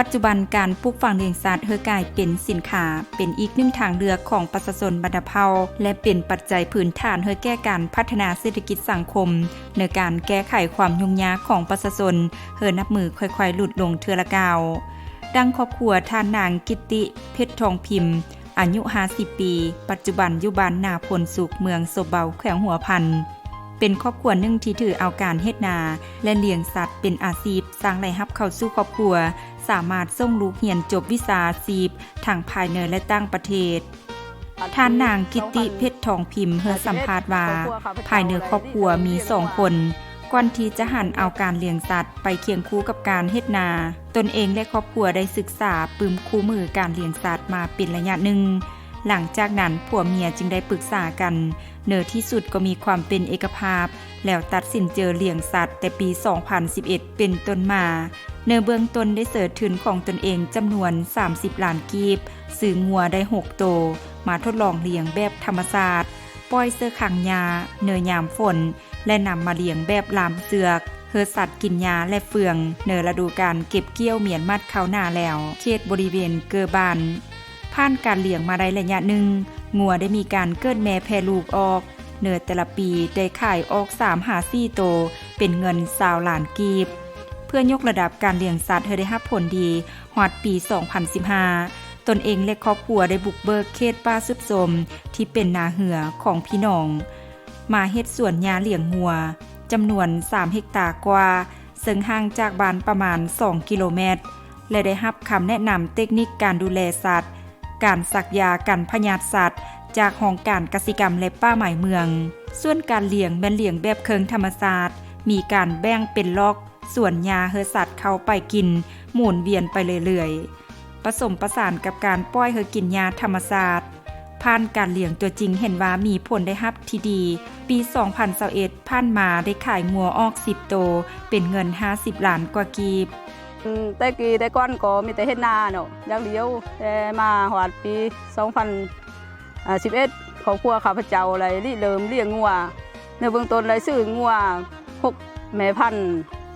ปัจจุบันการปลูกฝังเลี้ยงสัตว์เฮอกลายเป็นสินค้าเป็นอีกหนึ่งทางเลือกของประชาชนบรรดาเผ่าและเป็นปัจจัยพื้นฐานเฮอแก้การพัฒนาเศรษฐกิจสังคมในการแก้ไขความยุ่งยากของประชาชนเฮอนับมือค่อยๆหลุดลงเทื่อละก้าวดังครอบครัวท่านนางกิตติเพชรทองพิมพ์อายุ50ปีปัจจุบันอยู่บ้านนาพลสุขเมืองโซเบาแขวงหัวพันเป็นครอบครัวหนึ่งที่ถือเอาการเฮ็ดนาและเลี้ยงสัตว์เป็นอาชีพสร้างรายรับเข้าสู่ครอบครัวสามารถส่งลูกเรียนจบวิชาอาชีพทั้งภายในและต่างประเทศท่านนางกิตติเพชรทองพิมพ์เฮอสัมภาษณ์ว่าภายในครอบครัวมี2คนก่อนที่จะหันเอาการเลี้ยงสัตว์ไปเคียงคู่กับการเฮ็ดนาตนเองและครอบครัวได้ศึกษาปึมคู่มือการเลี้ยงสัตว์มาเป็นระยะหนึ่งหลังจากนั้นผัวเมียจึงได้ปรึกษากันเนื้อที่สุดก็มีความเป็นเอกภาพแล้วตัดสินใจเลี้ยงสัตว์แต่ปี 2011 เป็นต้นมาเนื้อเบื้องต้นได้เสิร์ชทุนของตนเองจำนวน30ล้านกีบซื้องัวได้6ตัวมาทดลองเลี้ยงแบบธรรมชาติปล่อยเสื้อขังยาเนื้อยามฝนและนำมาเลี้ยงแบบลามเสือกเฮือสัตว์กินยาและเฟืองเนื้อฤดูการเก็บเกี่ยวเมียนมัดเข้าหน้าแล้วเขตบริเวณเกอบานผ่านการเลี้ยงมาได้ระยะหนึ่งงัวได้มีการเกิดแม่แพร่ลูกออกเนื้อแต่ละปีได้ขายออก3-4โตเป็นเงิน20ล้านกีบเพื่อยกระดับการเลี้ยงสัตว์ให้ได้รับผลดีฮอดปี 2015 ตนเองและครอบครัวได้บุกเบิกเขตป่าซึบสมที่เป็นนาเหือของพี่น้องมาเฮ็ดสวนหญ้าเลี้ยงงัวจำนวน3เฮกตาร์กว่าซึ่งห่างจากบ้านประมาณ2กิโลเมตรและได้รับคำแนะนำเทคนิคการดูแลสัตว์การสักยากันพยาธิสัตว์จากห้องการกสิกรรมและป่าไม้เมืองส่วนการเลี้ยงแม่นเลี้ยงแบบเคิงธรรมชาติมีการแบ่งเป็นล็อกส่วนยาเฮอสัตว์เข้าไปกินหมุนเวียนไปเรื่อยๆผสมประสานกับการปล่อยเฮอกินยาธรรมชาติผ่านการเลี้ยงตัวจริงเห็นว่ามีผลได้รับที่ดีปี 2021 ผ่านมาได้ขายงัวออก10โตเป็นเงิน50ล้านกว่ากีบแต่ก่อนก็มีแต่เฮ็ดนาเนาะอย่างเดียวแต่มาฮอดปี 2011 ครอบครัวข้าพเจ้าเลยเริ่มเลี้ยงงัวในเบื้องต้นเลยซื้องัว6แม่พันธุ์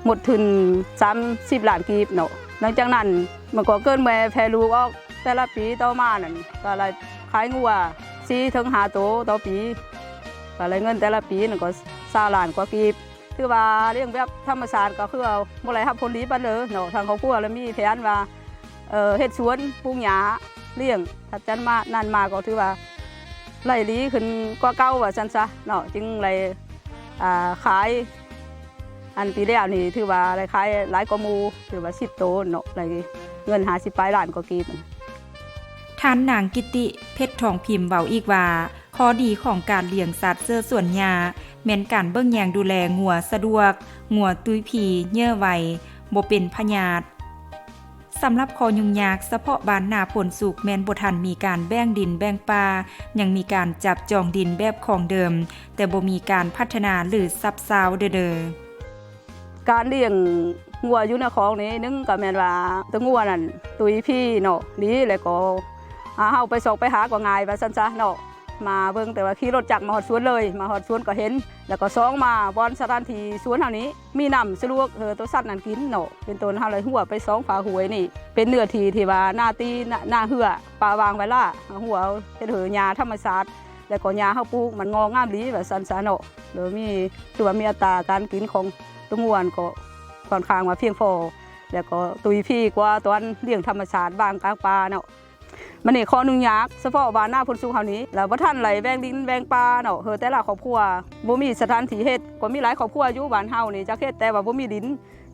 หมดทุน30ล้านกีบเนาะหลังจากนั้นมันก็เกิดแม่แพร่ลูกออกแต่ละปีต่อมานั่นก็เลยขายงัว4-5โตต่อปีก็เลยเงินแต่ละปีนั่นก็20ล้านกว่ากีบคือว่าเลี้ยงแบบธรรมชาติก็คือบ่ได้รับผลดีปานเด้อเนาะทางครอบครัวแล้วมีแผนว่าเฮ็ดสวนปลูกหญ้าเลี้ยงถ้าจันมานั่นมาก็ถือว่าไร่ดีขึ้นกว่าเก่าว่าซั่นซะเนาะจึงเลยขายอันปีแล้วนี่ถือว่าได้ขายหลายกว่าหมู่ถือว่า10โตเนาะได้เงิน50ปลายล้านกว่ากีบท่านนางกิตติเพชรทองพิมพ์เว้าอีกว่าข้อดีของการเลี้ยงสัตว์เสื้อส่วนหญ้าแม่นการเบิ่งแยงดูแลงัวสะดวกงัวตุ้ยผีเยื่อไวบ่เป็นพยาธิสำหรับข้อยุ่งยากเฉพาะบ้านนาผลสุขแม่นบ่ทันมีการแบ่งดินแบ่งป่ายังมีการจับจองดินแบบของเดิมแต่บ่มีการพัฒนาหรือซับซ้าวเด้อการเลี้ยงงัวอยู่ในคลองนี้นึงก็แม่นว่าตัวงัวนั่นตุ้ยพี่เนาะดีแล้วก็เฮาไปสอกไปหาก็ง่ายว่าซั่นซะเนาะมาเบิ่งแต่ว่าขี่รถจักรมาฮอดสวนเลยมาฮอดสวนก็เห็นแล้วก็2มาบอนสถานที่สวนเฮานี้มีน้ำสะดวกตัวสัตว์นั่นกินเนาะเป็นต้นเฮาเลยหัวไป2ฝาหวยนี่เป็นเนื้อที่ว่าหน้าตีหน้าเหือปลาวางไว้ล่ะหัวเป็นหญ้าธรรมชาติแล้วก็หญ้าเฮาปลูกมันงอกงามดีว่าซั่นซะเนาะโดยมีคือว่ามีอัตราการกินของตัวงัวก็ค่อนข้างว่าเพียงพอแล้วก็ตุยพี่กว่าตอนเลี้ยงธรรมชาติบ้านกลางป่าเนาะมันนี่ข้อนึงยากเฉพาะบ้านหน้าพลสุขเฮานี้แล้วบ่ทันไหลแบ่งดินแบ่งป่าเนาะแต่ละครอบครัวบ่มีสถานที่เฮ็ดก็มีหลายครอบครัวอยู่บ้านเฮานี่จักเฮ็ดแต่ว่าบ่มีดิน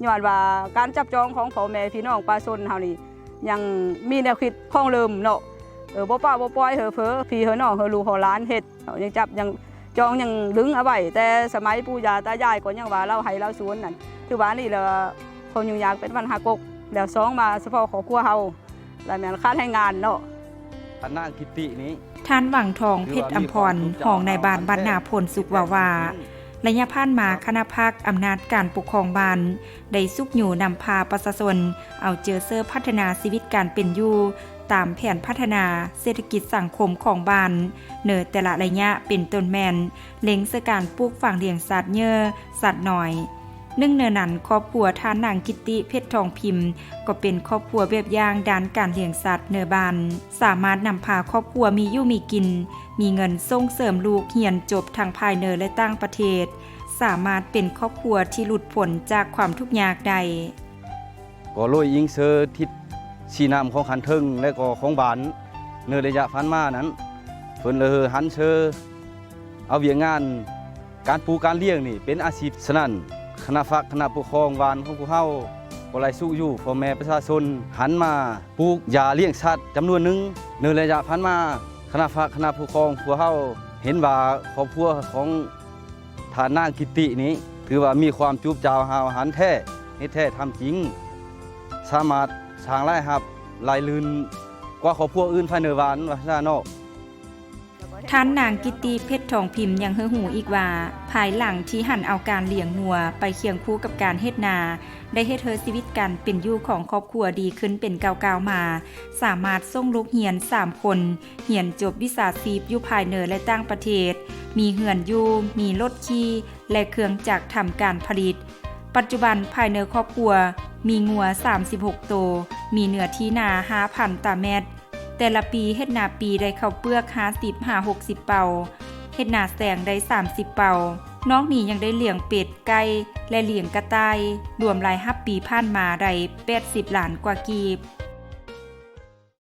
ย้อนว่าการจับจองของพ่อแม่พี่น้องประชาชนเฮานี่ยังมีแนวคิดคล่องลืมเนาะบ่ป้าบ่ปล่อยเผลอพี่น้องลูกหลานเฮ็ดยังจับยังจองยังดึงเอาไว้แต่สมัยปู่ย่าตายายก็ยังว่าเราให้เราสวนนั่นคือว่านี่แหละคนยุ่งยากเป็นปัญหากกแล้ว2มาเฉพาะครอบครัวเฮาแล้วแม่นขาดแรงงานเนาะท่านนางกิตตินี้ท่านหวังทองเพชรอัมพรห้องในบ้านบ้านนาพลสุขว่าระยะผ่านมาคณะภาคอำนาจการปกครองบ้านได้ซุกอยู่นำพาประชาชนเอาเจอเสื้อพัฒนาชีวิตการเป็นอยู่ตามแผนพัฒนาเศรษฐกิจสังคมของบ้านเนื้อแต่ละระยะเป็นต้นแมนเล็งเสื้อการปลูกฝังเลี้ยงสัตว์เยอะสัตว์หน่อย หนึ่งในนั้นครอบครัวท่านางกิตติเพชรทองพิมพ์ก็เป็นครอบครัวแบบอย่างด้านการเลี้ยงสัตว์เนื้อบ้านสามารถนำพาครอบครัวมีอยู่มีกินมีเงินส่งเสริมลูกเรียนจบทางภายในและต่างประเทศสามารถเป็นครอบครัวที่หลุดพ้นจากความทุกข์ยากใด ก็โรยยิงเซอร์ทิศชีน้ำของขันเทิงและก็ของบานเนื้อระยะพันมานั้นเพิ่นเลยหันเชอเอาเวียงงานการปลูกการเลี้ยงนี่เป็นอาชีพฉะนั้นคณะฝักคณะปกครองวานของพวกเฮาก็ไล่สู้อยู่พ่อแม่ประชาชนหันมาปลูกยาเลี้ยงสัตว์จำนวนหนึงเนื้อระยะพันมาคณะฝักคณะปกครองพวกเฮาเห็นว่าครอบครัวของท่านนางกิตตินี้ถือว่ามีความจูบจาวหาวหันแท้เฮ็ดแท้ทำจริงสามารถสร้างรายรับรายลื่นกว่าครอบครัวอื่นภายในบ้านว่าซั่นเนาะ ท่านนางกิตติเพชรทองพิมพ์ยังเฮอหูอีกว่าภายหลังที่หันเอาการเลี้ยงงัวไปเคียงคู่กับการเฮ็ดนาได้เฮ็ดให้ชีวิตการเป็นอยู่ของครอบครัวดีขึ้นเป็นก้าวๆมาสามารถส่งลูกเรียน3คนเรียนจบวิชาชีพอยู่ภายในและต่างประเทศมีเรือนอยู่มีรถขี่และเครื่องจักรทำการผลิตปัจจุบันภายในครอบครัวมีงัว36ตัวมีเนื้อที่นา 5,000 ตารางเมตรแต่ละปีเฮ็ดนาปีได้ข้าวเปลือก50-60 เป่าเฮ็ดนาแสงได้30 เป่านอกนี้ยังได้เลี้ยงเป็ดไก่และเลี้ยงกระต่ายรวมรายรับปีผ่านมาได้80 ล้านกว่ากีบ